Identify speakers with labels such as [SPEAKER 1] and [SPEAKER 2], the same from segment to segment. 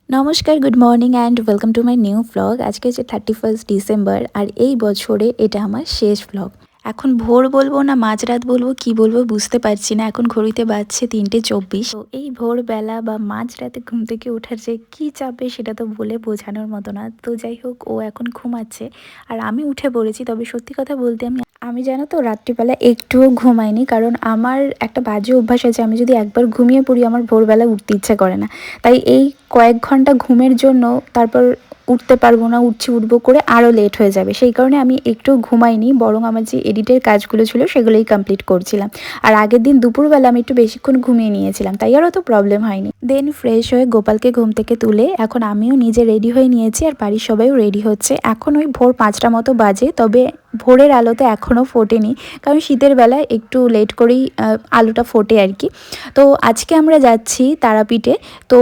[SPEAKER 1] নমস্কার, good morning and welcome to my new vlog. আজকে হচ্ছে 31st ডিসেম্বর আর এই বছরে এটা আমার শেষ ভ্লগ। এখন ভোর বলবো না মাঝরাত বলবো কি বলবো বুঝতে পারছি না। এখন ঘড়িতে বাজছে 3:24। তো এই ভোরবেলা বা মাঝরাতে ঘুম থেকে ওঠার যে কী চাপে সেটা তো বলে বোঝানোর মতো না। তো যাই হোক, ও এখন ঘুমাচ্ছে আর আমি উঠে পড়েছি। তবে সত্যি কথা বলতে আমি আমি জানো তো রাত্রিবেলা একটুও ঘুমাইনি, কারণ আমার একটা বাজে অভ্যাস আছে। আমি যদি একবার ঘুমিয়ে পড়ি আমার ভোরবেলা উঠতে ইচ্ছে করে না। তাই এই কয়েক ঘন্টা ঘুমের জন্য তারপর উঠতে পারবো না, উঠবো করে আরও লেট হয়ে যাবে। সেই কারণে আমি একটু ঘুমাইনি, বরং আমার যে এডিটের কাজগুলো ছিল সেগুলোই কমপ্লিট করছিলাম। আর আগের দিন দুপুরবেলা আমি একটু বেশিক্ষণ ঘুমিয়ে নিয়েছিলাম, তাই আর অত প্রবলেম হয়নি। দেন ফ্রেশ হয়ে গোপালকে ঘুম থেকে তুলে এখন আমিও নিজে রেডি হয়ে নিয়েছি আর বাড়ির সবাইও রেডি হচ্ছে। এখন ওই ভোর 5টা মতো বাজে, তবে ভোরের আলোতে এখনও ফোটেনি, কারণ শীতের বেলায় একটু লেট করেই আলোটা ফোটে আর কি। তো আজকে আমরা যাচ্ছি তারাপীঠে। তো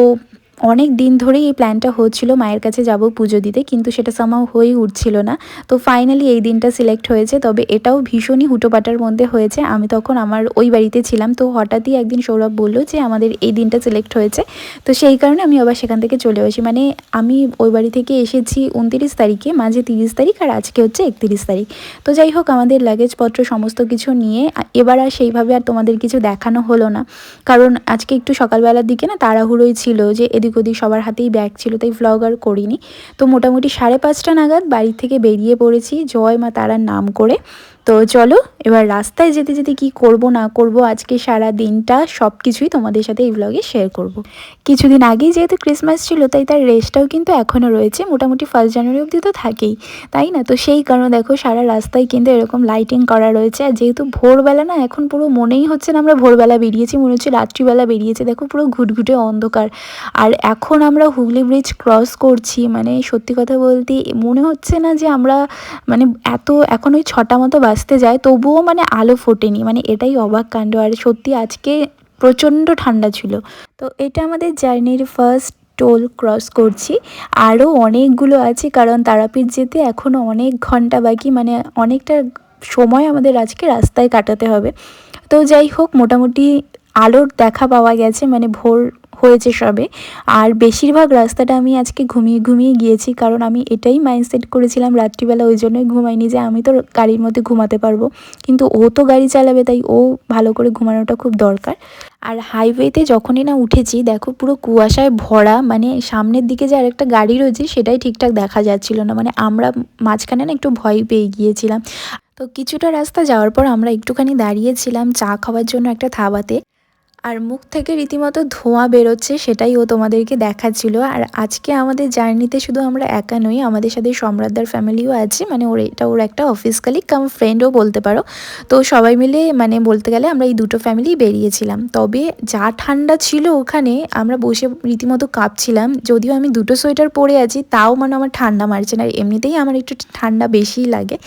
[SPEAKER 1] অনেক দিন ধরেই এই প্ল্যানটা হচ্ছিল মায়ের কাছে যাব পুজো দিতে, কিন্তু সেটা সামাও হয়ে উঠছিল না। তো ফাইনালি এই দিনটা সিলেক্ট হয়েছে, তবে এটাও ভীষণই হুটোপাটার মধ্যে হয়েছে। আমি তখন আমার ওই বাড়িতে ছিলাম, তো হঠাৎই একদিন সৌরভ বললো যে আমাদের এই দিনটা সিলেক্ট হয়েছে। তো সেই কারণে আমি আবার সেখান থেকে চলে আসি। মানে আমি ওই বাড়ি থেকে এসেছি 29 তারিখে, মাঝে 30 তারিখ আর আজকে হচ্ছে 31 তারিখ। তো যাই হোক, আমাদের লাগেজপত্র সমস্ত কিছু নিয়ে এবার আর সেইভাবে আর তোমাদের কিছু দেখানো হলো না, কারণ আজকে একটু সকালবেলার দিকে না তাড়াহুড়োই ছিল, যে এদিক ওদিক সবার হাতেই ব্যাগ ছিল, তাই ভ্লগ আর করিনি। তো মোটামুটি 5:30 নাগাদ বাড়ি থেকে বেরিয়ে পড়েছি জয় মা তারার নাম করে। তো চলো এবার রাস্তায় যেতে যেতে কি করব না করব আজকে সারা দিনটা সব কিছুই তোমাদের সাথে এই ভ্লগে শেয়ার করব। কিছুদিন আগেই যেহেতু ক্রিসমাস ছিল, তাই তার রেস্টটাও কিন্তু এখনও রয়েছে, মোটামুটি 1 জানুয়ারি অবধি তো থাকেই, তাই না? তো সেই কারণে দেখো সারা রাস্তায় কিন্তু এরকম লাইটিং করা রয়েছে। আর যেহেতু ভোরবেলা না, এখন পুরো মনেই হচ্ছে না আমরা ভোরবেলা বেরিয়েছি, মনে হচ্ছে রাত্রিবেলা বেরিয়েছি। দেখো পুরো ঘুটঘুটে অন্ধকার। আর এখন আমরা হুগলি ব্রিজ ক্রস করছি, মানে সত্যি কথা বলতে মনে হচ্ছে না যে আমরা মানে এখন ওই 6টা মতো বাজতে যায় তবুও মানে আলো ফোটেনি, মানে এটাই অবাক কাণ্ড। আর সত্যি আজকে প্রচণ্ড ঠান্ডা ছিল। তো এটা আমাদের জার্নির ফার্স্ট টোল ক্রস করছি। আরও অনেকগুলো আছে, কারণ তারাপীঠ যেতে এখনও অনেক ঘন্টা বাকি, মানে অনেকটা সময় আমাদের আজকে রাস্তায় কাটাতে হবে। তো যাই হোক, মোটামুটি আলোর দেখা পাওয়া গেছে, মানে ভোর হয়েছে সবে। আর বেশিরভাগ রাস্তাটা আমি আজকে ঘুমিয়ে ঘুমিয়ে গিয়েছি, কারণ আমি এটাই মাইন্ডসেট করেছিলাম রাত্রিবেলা, ওই জন্যই ঘুমাইনি যে আমি তো গাড়ির মধ্যে ঘুমাতে পারবো, কিন্তু ও তো গাড়ি চালাবে, তাই ও ভালো করে ঘুমানোটা খুব দরকার। আর হাইওয়েতে যখনই না উঠেছি দেখো পুরো কুয়াশায় ভরা, মানে সামনের দিকে যে আরেকটা গাড়ি রয়েছে সেটাই ঠিকঠাক দেখা যাচ্ছিল না, মানে আমরা মাঝখানে না একটু ভয় পেয়ে গিয়েছিলাম। তো কিছুটা রাস্তা যাওয়ার পর আমরা একটুখানি দাঁড়িয়েছিলাম চা খাওয়ার জন্য একটা ধাবাতে। আর মুখ থেকে রীতিমতো ধোঁয়া বেরোচ্ছে, সেটাই ও তোমাদেরকে দেখাচ্ছিল। আর আজকে আমাদের জার্নিতে শুধু আমরা একা নই, আমাদের সাথে সম্রাটদার ফ্যামিলিও আছে, মানে ওর একটা অফিস কালিগ কাম ফ্রেন্ডও বলতে পারো। তো সবাই মিলে মানে বলতে গেলে আমরা এই দুটো ফ্যামিলি বেরিয়েছিলাম। তবে যা ঠান্ডা ছিল ওখানে, আমরা বসে রীতিমতো কাঁপছিলাম। যদিও আমি দুটো সোয়েটার পরে আছি, তাও মানে আমার ঠান্ডা মারছে না, আর এমনিতেই আমার একটু ঠান্ডা বেশিই লাগে।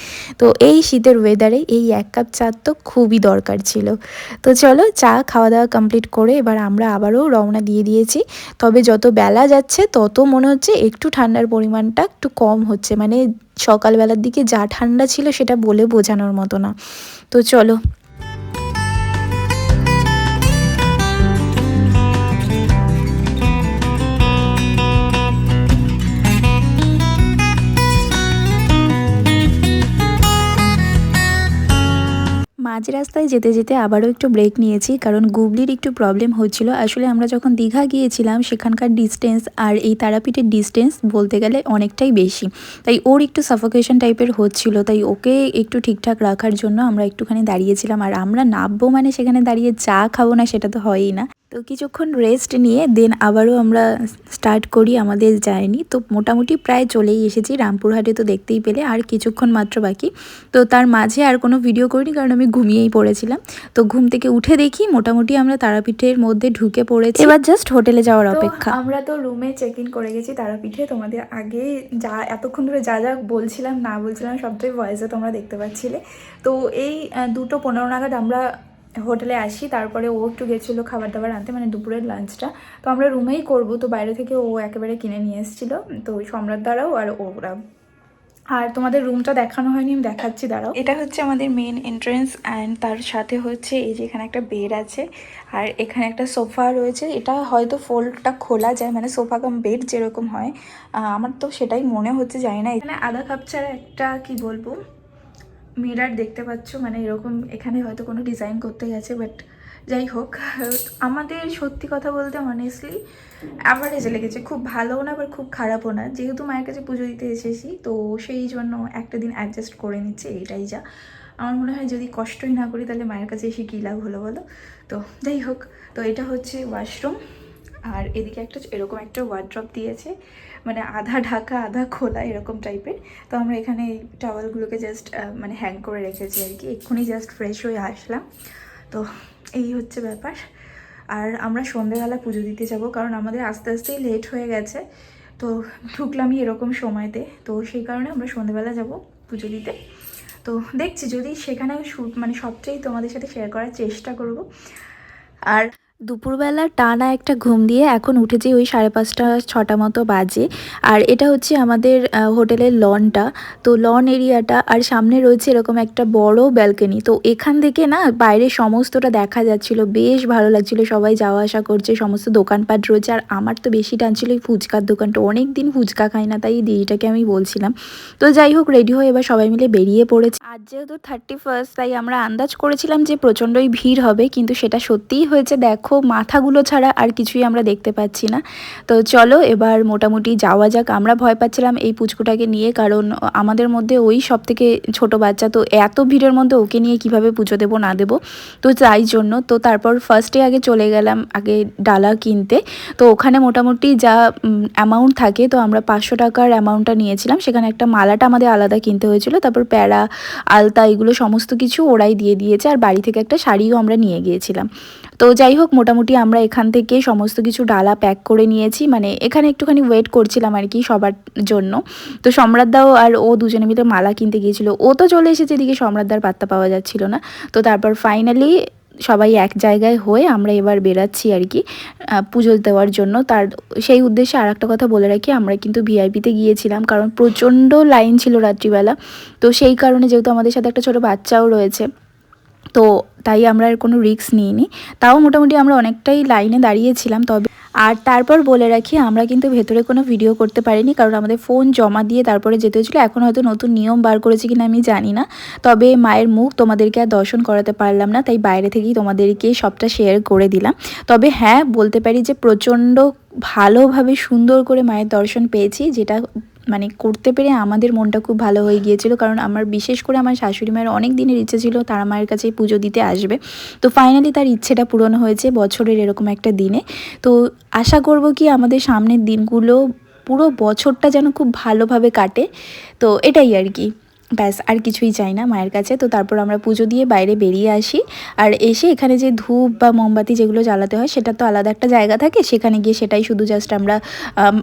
[SPEAKER 1] তো এই শীতের ওয়েদারে এই 1 কাপ চা তো খুবই দরকার ছিল। তো চলো চা খাওয়া দাওয়া কমপ্লিট করে এবার আমরা আবারও রওনা দিয়ে দিয়েছি। তবে যত বেলা যাচ্ছে তত মনে হচ্ছে একটু ঠান্ডার পরিমাণটা একটু কম হচ্ছে, মানে সকালবেলার দিকে যা ঠান্ডা ছিল সেটা বলে বোঝানোর মতো না। তো চলো। মাঝ রাস্তায় যেতে যেতে আবারও একটু ব্রেক নিয়েছি, কারণ গুবলির একটু প্রবলেম হচ্ছিল। আসলে আমরা যখন দীঘা গিয়েছিলাম সেখানকার ডিস্টেন্স আর এই তারাপীঠের ডিস্টেন্স বলতে গেলে অনেকটাই বেশি, তাই ওর একটু সাফোকেশন টাইপের হচ্ছিল। তাই ওকে একটু ঠিকঠাক রাখার জন্য আমরা একটুখানি দাঁড়িয়েছিলাম। আর আমরা নামবো মানে সেখানে দাঁড়িয়ে চা খাবো না সেটা তো হয়ই না। তো কিছুক্ষণ রেস্ট নিয়ে দেন আবারও আমরা স্টার্ট করি আমাদের জার্নি। তো মোটামুটি প্রায় চলেই এসেছি রামপুরহাটে, তো দেখতেই পেলে আর কিছুক্ষণ মাত্র বাকি। তো তার মাঝে আর কোনো ভিডিও করিনি, কারণ আমি ঘুমিয়েই পড়েছিলাম। তো ঘুম থেকে উঠে দেখি মোটামুটি আমরা তারাপীঠের মধ্যে ঢুকে পড়েছি, এবার জাস্ট হোটেলে যাওয়ার অপেক্ষা। আমরা তো রুমে চেক ইন করে গেছি তারাপীঠে। তোমাদের আগে যা এতক্ষণ ধরে যা যা বলছিলাম না বলছিলাম সবটাই ভয়েসে তোমরা দেখতে পাচ্ছিলে। তো এই 2:15 নাগাদ আমরা হোটেলে আসি। তারপরে ও একটু গেছিলো খাবার দাবার আনতে, মানে দুপুরের লাঞ্চটা তো আমরা রুমেই করব, তো বাইরে থেকে ও একেবারে কিনে নিয়ে এসেছিলো। তো সম্রাট দ্বারাও আর ওরা আর তোমাদের রুমটা দেখানো হয়নি, আমি দেখাচ্ছি, দাঁড়াও। এটা হচ্ছে আমাদের মেন এন্ট্রেন্স অ্যান্ড তার সাথে হচ্ছে এই যে এখানে একটা বেড আছে আর এখানে একটা সোফা রয়েছে। এটা হয়তো ফোল্ডটা খোলা যায়, মানে সোফা কাম বেড যেরকম হয়, আমার তো সেটাই মনে হচ্ছে, জানি না। এখানে আধা কাপ ছাড়া একটা কি বলবো মিরার দেখতে পাচ্ছ, মানে এরকম এখানে হয়তো কোনো ডিজাইন করতে গেছে, বাট যাই হোক আমাদের সত্যি কথা বলতে অনেস্টলি অ্যাভারেজে লেগেছে, খুব ভালোও না আবার খুব খারাপও না। যেহেতু মায়ের কাছে পুজো দিতে এসেছি তো সেই জন্য একটা দিন অ্যাডজাস্ট করে নিচ্ছে, এইটাই যা। আমার মনে হয় যদি কষ্টই না করি তাহলে মায়ের কাছে এসে কী লাভ হলো বলো। তো যাই হোক, তো এটা হচ্ছে ওয়াশরুম আর এদিকে একটা এরকম একটা ওয়ার্ড্রপ দিয়েছে, মানে আধা ঢাকা আধা খোলা এরকম টাইপের। তো আমরা এখানে এই টাওয়ালগুলোকে জাস্ট মানে হ্যাং করে রেখেছি আর কি, এক্ষুনি জাস্ট ফ্রেশ হয়ে আসলাম। তো এই হচ্ছে ব্যাপার। আর আমরা সন্ধ্যেবেলা পুজো দিতে যাব, কারণ আমাদের আস্তে আস্তেই লেট হয়ে গেছে। তো ঢুকলামই এরকম সময়তে, তো সেই কারণে আমরা সন্ধ্যেবেলা যাব পুজো দিতে। তো দেখছি যদি সেখানে মানে সবটাই তোমাদের সাথে শেয়ার করার চেষ্টা করব। আর দুপুরবেলা টানা একটা ঘুম দিয়ে এখন উঠেছি ওই 5:30 6টা মতো বাজে। আর এটা হচ্ছে আমাদের হোটেলের লনটা, তো লন এরিয়াটা, আর সামনে রয়েছে এরকম একটা বড় ব্যালকনি। তো এখান থেকে না বাইরে সমস্তটা দেখা যাচ্ছিল, বেশ ভালো লাগছিল, সবাই যাওয়া আসা করছে, সমস্ত দোকানপাট রয়েছে। আর আমার তো বেশি টানছিল এই ফুচকার দোকানটা, অনেক দিন ফুচকা খাই না, তাই দিদিটাকে আমি বলছিলাম। তো যাই হোক, রেডি হয়ে এবার সবাই মিলে বেরিয়ে পড়েছে। আজ যেহেতু 31st তাই আমরা আন্দাজ করেছিলাম যে প্রচণ্ডই ভিড় হবে, কিন্তু সেটা সত্যিই হয়েছে। দেখো মাথাগুলো ছাড়া আর কিছুই আমরা দেখতে পাচ্ছি না। তো চলো এবার মোটামুটি যাওয়া যাক। আমরা ভয় পাচ্ছিলাম এই পুচকুটাকে নিয়ে, কারণ আমাদের মধ্যে ওই সব থেকে ছোট বাচ্চা, তো এত ভিড়ের মধ্যে ওকে নিয়ে কিভাবে পুজো দেবো না দেবো, তো তাই জন্য তো তারপর ফার্স্টে আগে চলে গেলাম আগে ডালা কিনতে। তো ওখানে মোটামুটি যা অ্যামাউন্ট থাকে, তো আমরা 500 টাকার অ্যামাউন্টটা নিয়েছিলাম, সেখানে একটা মালাটা আমাদের আলাদা কিনতে হয়েছিল, তারপর প্যারা আলতা এগুলো সমস্ত কিছু ওরাই দিয়ে দিয়েছে, আর বাড়ি থেকে একটা শাড়িও আমরা নিয়ে গিয়েছিলাম। তো যাই হোক, মোটামুটি আমরা এখান থেকে সমস্ত কিছু ডালা প্যাক করে নিয়েছি, মানে এখানে একটুখানি ওয়েট করছিলাম আর কি সবার জন্য। তো সম্রাটদাও আর ও দুজনে মিলে মালা কিনতে গিয়েছিল, ও তো চলে এসেছে, এদিকে সম্রাটদার পাত্তা পাওয়া যাচ্ছিল না। তো তারপর ফাইনালি সবাই এক জায়গায় হয়ে আমরা এবার বেরাচ্ছি আর কি পুজো দেওয়ার জন্য। তার সেই উদ্দেশ্যে আর একটা কথা বলে রাখি, আমরা কিন্তু ভিআইপিতে গিয়েছিলাম, কারণ প্রচণ্ড লাইন ছিল রাত্রিবেলা। তো সেই কারণে যেহেতু আমাদের সাথে একটা ছোটো বাচ্চাও রয়েছে, তো তাই আমরা আর কোনো রিস্ক নিইনি। তাও মোটামুটি আমরা অনেকটাই লাইনে দাঁড়িয়েছিলাম। তবে আর তারপর বলে রাখি, আমরা কিন্তু ভেতরে কোনো ভিডিও করতে পারিনি, কারণ আমাদের ফোন জমা দিয়ে তারপরে যেতে হয়েছিলো। এখন হয়তো নতুন নিয়ম বার করেছে কিনা আমি জানি না, তবে মায়ের মুখ তোমাদেরকে আর দর্শন করাতে পারলাম না, তাই বাইরে থেকেই তোমাদেরকে সবটা শেয়ার করে দিলাম। তবে হ্যাঁ, বলতে পারি যে প্রচণ্ড ভালোভাবে সুন্দর করে মায়ের দর্শন পেয়েছি, যেটা মানে করতে পেরে আমাদের মনটা খুব ভালো হয়ে গিয়েছিল। কারণ আমার বিশেষ করে আমার শাশুড়ি মায়ের অনেক দিনের ইচ্ছে ছিল তারা মায়ের কাছে পুজো দিতে আসবে, তো ফাইনালি তার ইচ্ছেটা পূরণ হয়েছে বছরের এরকম একটা দিনে। তো আশা করব কি আমাদের সামনের দিনগুলো পুরো বছরটা যেন খুব ভালোভাবে কাটে, তো এটাই আর কি, ব্যাস আর কিছুই চাই না মায়ের কাছে। তো তারপর আমরা পুজো দিয়ে বাইরে বেরিয়ে আসি, আর এসে এখানে যে ধূপ বা মোমবাতি যেগুলো জ্বালাতে হয় সেটা তো আলাদা একটা জায়গা থাকে, সেখানে গিয়ে সেটাই শুধু জাস্ট আমরা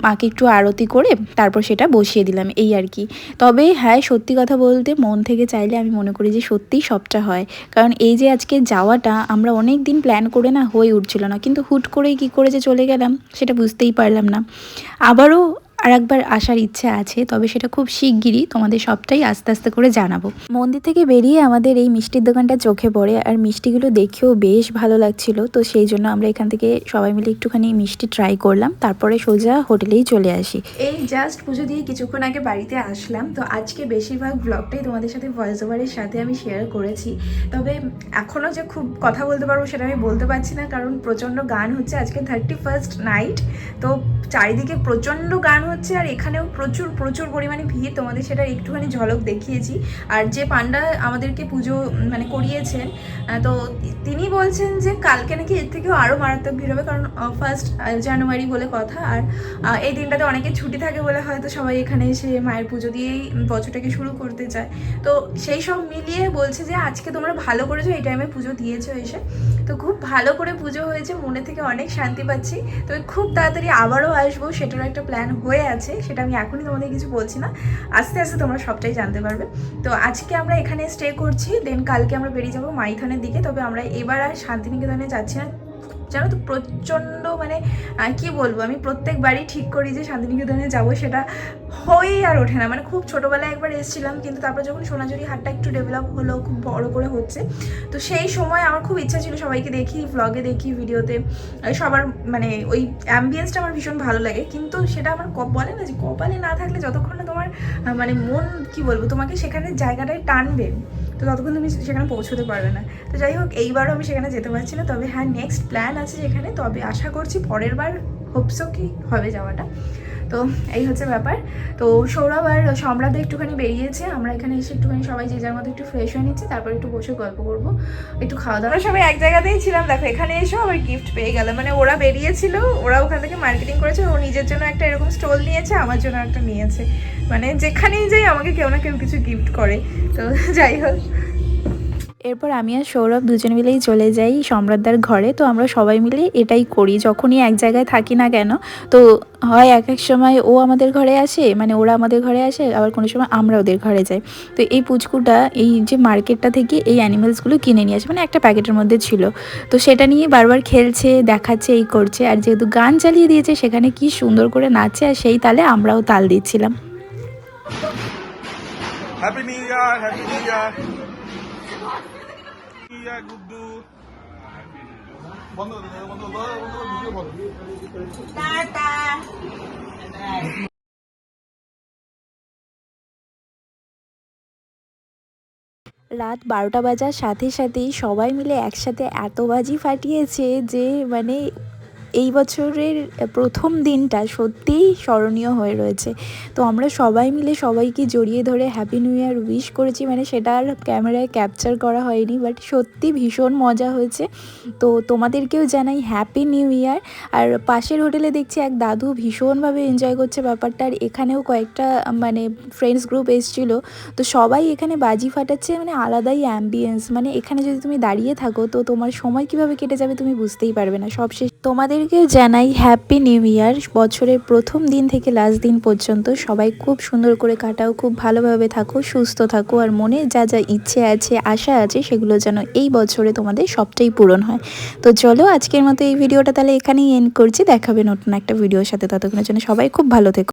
[SPEAKER 1] মাকে একটু আরতি করে তারপর সেটা বসিয়ে দিলাম, এই আর কি। তবে হ্যাঁ, সত্যি কথা বলতে মন থেকে চাইলে আমি মনে করি যে সত্যিই সবটা হয়। কারণ এই যে আজকে যাওয়াটা আমরা অনেক দিন প্ল্যান করে না হয়ে উঠছিল না, কিন্তু হুট করেই কী করে যে চলে গেলাম সেটা বুঝতেই পারলাম না। আবারও আরেকবার আসার ইচ্ছে আছে, তবে সেটা খুব শিগগিরই, তোমাদের সবটাই আস্তে আস্তে করে জানাবো। মন্দির থেকে বেরিয়ে আমাদের এই মিষ্টির দোকানটা চোখে পড়ে, আর মিষ্টিগুলো দেখেও বেশ ভালো লাগছিল। তো সেই জন্য আমরা এখান থেকে সবাই মিলে একটুখানি মিষ্টি ট্রাই করলাম, তারপরে সোজা হোটেলেই চলে আসি। এই জাস্ট পুজো দিয়ে কিছুক্ষণ আগে বাড়িতে আসলাম। তো আজকে বেশিরভাগ ব্লগটাই তোমাদের সাথে ভয়েস ওভারের সাথে আমি শেয়ার করেছি, তবে এখনও যে খুব কথা বলতে পারবো সেটা আমি বলতে পারছি না, কারণ প্রচণ্ড গান হচ্ছে। আজকে 31st নাইট, তো চারিদিকে প্রচণ্ড গান হচ্ছে, আর এখানেও প্রচুর প্রচুর পরিমাণে ভিড়, তোমাদের সেটা একটুখানি ঝলক দেখিয়েছি। আর যে পান্ডা আমাদেরকে পুজো মানে করিয়েছেন, তো তিনি বলছেন যে কালকে নাকি এর থেকেও আরও মারাত্মক ভিড় হবে, কারণ 1 জানুয়ারি বলে কথা। আর এই দিনটাতে অনেকের ছুটি থাকে বলে হয়তো সবাই এখানে এসে মায়ের পুজো দিয়েই বছরটাকে শুরু করতে চায়। তো সেই সব মিলিয়ে বলছে যে আজকে তোমরা ভালো করেছো, এই টাইমে পুজো দিয়েছো এসে, তো খুব ভালো করে পুজো হয়েছে, মনে থেকে অনেক শান্তি পাচ্ছি। তো খুব তাড়াতাড়ি আবারও আসবো, সেটারও একটা প্ল্যান হয়ে আছে, সেটা আমি এখনই তোমাদের কিছু বলছি না, আস্তে আস্তে তোমরা সবটাই জানতে পারবে। তো আজকে আমরা এখানে স্টে করছি, দেন কালকে আমরা বেরিয়ে যাবো মাইথনের দিকে। তবে আমরা এবার আর শান্তিনিকেতনে যাচ্ছি না, জানো তো প্রচণ্ড মানে কি বলবো, আমি প্রত্যেকবারই ঠিক করি যে শান্তিনিকেতনে যাবো, সেটা হয়েই আর ওঠে না। মানে খুব ছোটোবেলায় একবার এসেছিলাম, কিন্তু তারপর যখন সোনাঝুরি হাটটা একটু ডেভেলপ হলো, খুব বড় করে হচ্ছে, তো সেই সময় আমার খুব ইচ্ছা ছিল সবাইকে দেখি, ভ্লগে দেখি, ভিডিওতে সবার মানে ওই অ্যাম্বিয়েন্সটা আমার ভীষণ ভালো লাগে, কিন্তু সেটা আমার বলে না যে কপালে না থাকলে যতক্ষণ না তোমার মানে মন কি বলবো তোমাকে সেখানে জায়গাটায় টানবে, তো ততক্ষণ তুমি সেখানে পৌঁছতে পারবে না। তো যাই হোক, এইবারও আমি সেখানে যেতে পারছি না, তবে হ্যাঁ নেক্সট প্ল্যান আছে যেখানে, তবে আশা করছি পরের বার হোপসো কি হবে যাওয়াটা। তো এই হচ্ছে ব্যাপার। তো সৌরভ আর সম্রাট একটুখানি বেরিয়েছে, আমরা এখানে এসে একটুখানি সবাই যে যার মতো একটু ফ্রেশ হয়ে নিচ্ছি, তারপর একটু বসে গল্প করবো, একটু খাওয়া দাওয়া। সবাই এক জায়গাতেই ছিলাম, দেখো এখানে এসেও আবার গিফট পেয়ে গেল। মানে ওরা বেরিয়েছিল, ওরা ওখান থেকে মার্কেটিং করেছে, ও নিজের জন্য একটা এরকম স্টল নিয়েছে, আমার জন্য একটা নিয়েছে। মানে যেখানেই যাই আমাকে কেউ না কেউ কিছু গিফট করে। তো যাই হোক, এরপর আমি আর সৌরভ দুজন মিলেই চলে যাই সম্রাটদার ঘরে। তো আমরা সবাই মিলে এটাই করি, যখনই এক জায়গায় থাকি না কেন, তো হয় এক এক সময় ও আমাদের ঘরে আসে, মানে ওরা আমাদের ঘরে আসে, আবার কোনো সময় আমরা ওদের ঘরে যাই। তো এই পুচকুটা এই যে মার্কেটটা থেকে এই অ্যানিমেলসগুলো কিনে নিয়ে আসে, মানে একটা প্যাকেটের মধ্যে ছিল, তো সেটা নিয়ে বারবার খেলছে, দেখাচ্ছে, এই করছে। আর যেহেতু গান চালিয়ে দিয়েছে সেখানে কি সুন্দর করে নাচছে, আর সেই তালে আমরাও তাল দিচ্ছিলাম।
[SPEAKER 2] Happy new year, happy new year, ইয়ার গুড্ডু। বন্ধ করে বন্ধ ভিডিও বন্ধ। টাটা।
[SPEAKER 1] রাত 12টা বাজার সাথে সাথেই সবাই মিলে একসাথে এত বাজি ফাটিয়েছে যে মানে এই বছরের প্রথম দিনটা সত্যিই স্মরণীয় হয়ে রয়েছে। তো আমরা সবাই মিলে সবাইকে জড়িয়ে ধরে হ্যাপি নিউ ইয়ার উইশ করেছি, মানে সেটা আর ক্যামেরায় ক্যাপচার করা হয়নি, বাট সত্যি ভীষণ মজা হয়েছে। তো তোমাদেরকেও জানাই হ্যাপি নিউ ইয়ার। আর পাশের হোটেলে দেখছি এক দাদু ভীষণভাবে এনজয় করছে ব্যাপারটা, আর এখানেও কয়েকটা মানে ফ্রেন্ডস গ্রুপ এসেছিলো, তো সবাই এখানে বাজি ফাটাচ্ছে, মানে আলাদাই অ্যাম্বিয়েন্স। মানে এখানে যদি তুমি দাঁড়িয়ে থাকো তো তোমার সময় কিভাবে কেটে যাবে তুমি বুঝতেই পারবে না। সবশেষ তোমাদেরকেও জানাই হ্যাপি নিউ ইয়ার। বছরের প্রথম দিন থেকে লাস্ট দিন পর্যন্ত সবাই খুব সুন্দর করে কাটাও, খুব ভালোভাবে থাকো, সুস্থ থাকো, আর মনে যা যা ইচ্ছে আছে, আশা আছে, সেগুলো যেন এই বছরে তোমাদের সবটাই পূরণ হয়। তো চলো আজকের মতো এই ভিডিওটা তাহলে এখানেই এন্ড করছি, দেখাবে নতুন একটা ভিডিওর সাথে, ততক্ষণের জন্য সবাই খুব ভালো থেকো।